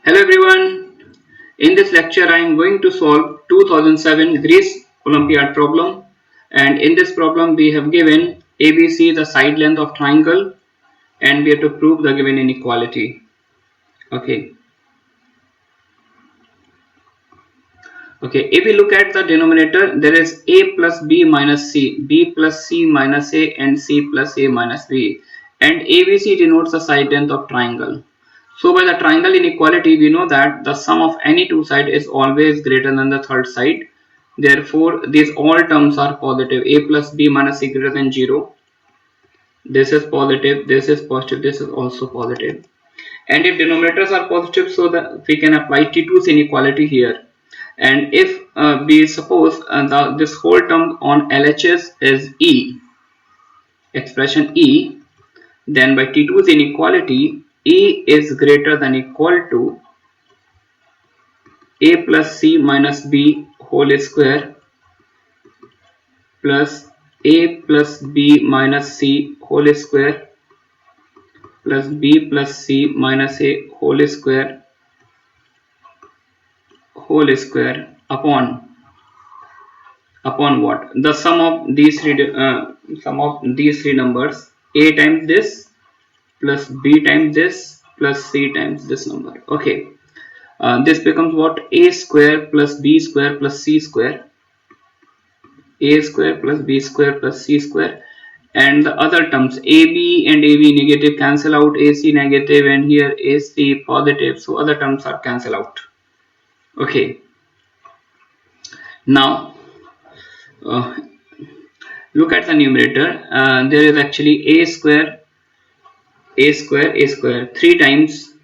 Hello everyone. In this lecture I am going to solve 2007 Greece Olympiad problem, and in this problem we have given ABC the side length of triangle and we have to prove the given inequality. Okay. Okay, if we look at the denominator, there is a plus b minus c, b plus c minus a, and c plus a minus b, and ABC denotes the side length of triangle. So by the triangle inequality, we know that the sum of any two sides is always greater than the third side. Therefore, these all terms are positive. A plus b minus c greater than 0. This is positive, this is positive, this is also positive. And if denominators are positive, so that we can apply T2's inequality here. And if we suppose this whole term on LHS is E, expression E, then by T2's inequality, E is greater than equal to A plus C minus B whole square plus A plus B minus C whole square plus B plus C minus A whole square upon what? The sum of these three numbers, A times this plus B times this plus C times this number. Okay, this becomes what? A square plus B square plus C square, A square plus B square plus C square, and the other terms AB and AB negative cancel out, AC negative, and here AC positive, so other terms are cancel out. Okay, now uh, look at the numerator. There is actually a square 3 times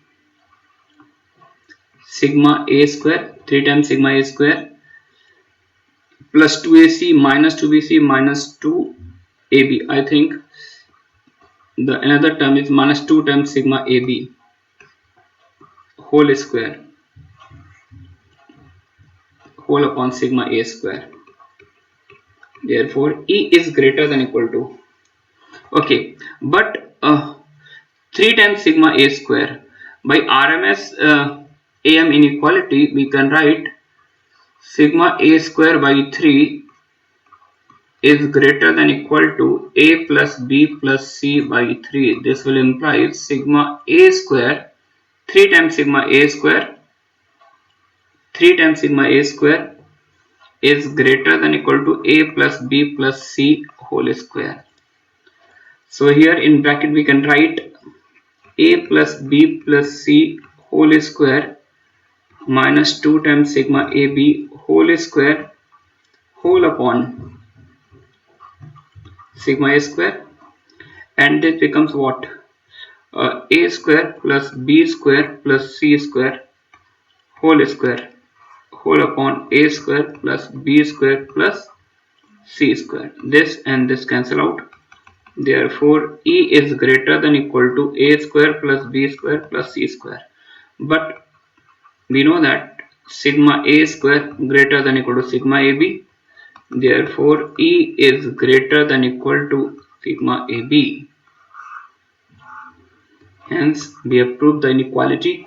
sigma a square, 3 times sigma a square plus 2ac minus 2bc minus 2ab. I think the another term is minus 2 times sigma ab whole square whole upon sigma a square. Therefore, E is greater than equal to. Okay, but 3 times sigma a square by RMS AM inequality, we can write sigma a square by 3 is greater than equal to a plus b plus c by 3. This will imply sigma a square 3 times sigma a square 3 times sigma a square is greater than equal to a plus b plus c whole square. So here in bracket we can write a plus b plus c whole square minus 2 times sigma ab whole square whole upon sigma a square, and this becomes what? A square plus b square plus c square whole upon a square plus b square plus c square. This and this cancel out. Therefore, E is greater than equal to a square plus b square plus c square. But we know that sigma a square greater than equal to sigma ab. Therefore, E is greater than equal to sigma ab. Hence, we have proved the inequality,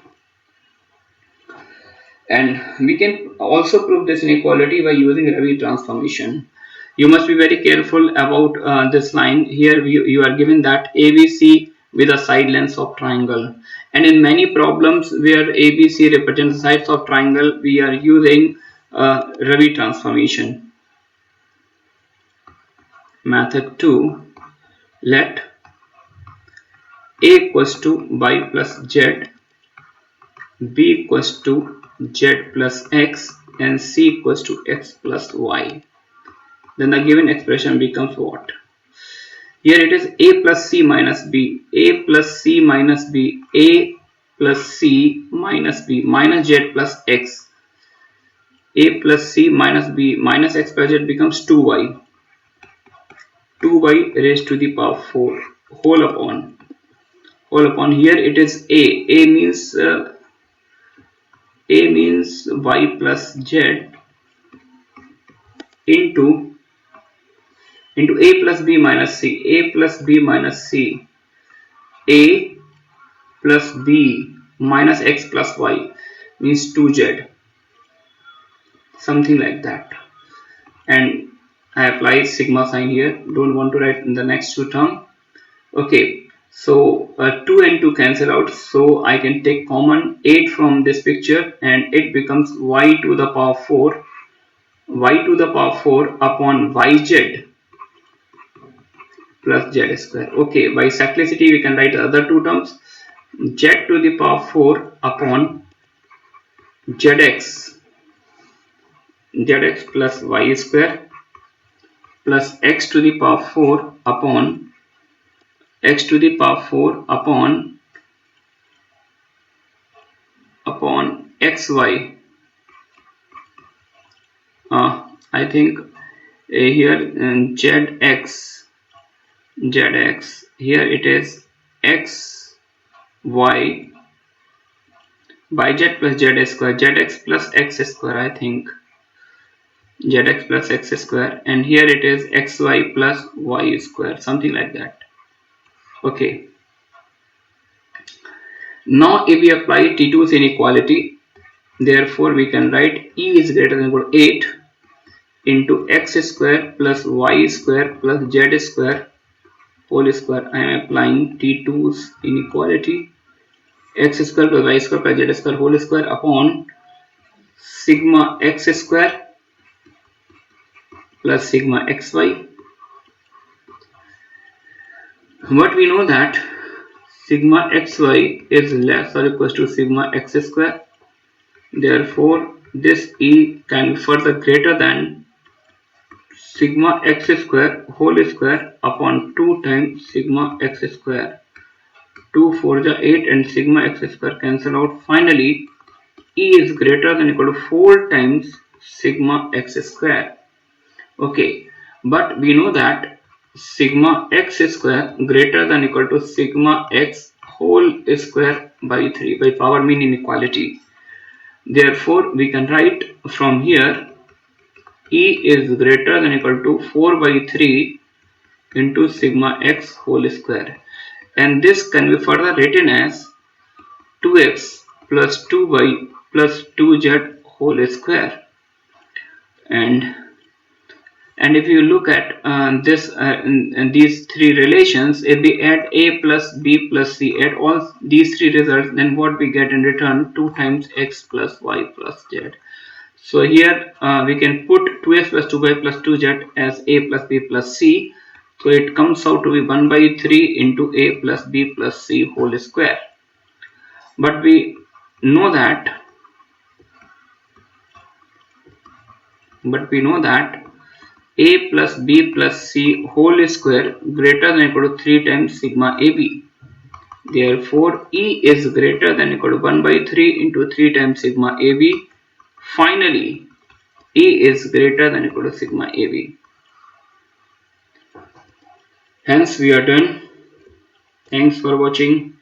and we can also prove this inequality by using Rabi transformation. You must be very careful about this line. Here you are given that ABC with a side lengths of triangle, and in many problems where ABC represents sides of triangle, we are using Rabi transformation. Method 2, let A equals to y plus z, b equals to z plus x, and c equals to x plus y. Then the given expression becomes what? Here it is a plus c minus b, a plus c minus b, a plus c minus b minus z plus x, a plus c minus b minus x plus z becomes 2y, 2y raised to the power 4 whole upon here it is a means y plus z into a plus b minus c, a plus b minus c, a plus b minus x plus y means 2z, something like that. And I apply sigma sign here, don't want to write in the next two term. Okay, so 2 and 2 cancel out, so I can take common 8 from this picture and it becomes y to the power 4, y to the power 4 upon yz plus z square. Okay, by cyclicity we can write the other two terms, z to the power 4 upon zx plus y square plus x to the power 4 upon x to the power 4 upon xy. I think here zx here it is x y by z plus z square, zx plus x square, I think zx plus x square, and here it is xy plus y square, something like that. Okay, now if we apply T2's inequality, therefore we can write E is greater than or equal to 8 into x square plus y square plus z square whole square. I am applying T2's inequality, x square plus y square plus z square whole square upon sigma x square plus sigma xy. But we know that sigma xy is less or equals to sigma x square. Therefore, this E can be further greater than sigma x square whole square upon 2 times sigma x square. 2 4 is 8 and sigma x square cancel out. Finally, E is greater than or equal to 4 times sigma x square. Okay, but we know that sigma x square greater than or equal to sigma x whole square by 3 by power mean inequality. Therefore, we can write from here E is greater than or equal to 4 by 3 into sigma x whole square, and this can be further written as 2x plus 2y plus 2z whole square. And if you look at these three relations, if we add a plus b plus c, add all these three results, then what we get in return 2 times x plus y plus z. So here we can put 2x plus 2y plus 2z as a plus b plus c. So it comes out to be 1 by 3 into a plus b plus c whole square. But we know that a plus b plus c whole square greater than or equal to 3 times sigma ab. Therefore, E is greater than or equal to 1 by 3 into 3 times sigma ab. Finally, E is greater than or equal to sigma ab. Hence, we are done. Thanks for watching.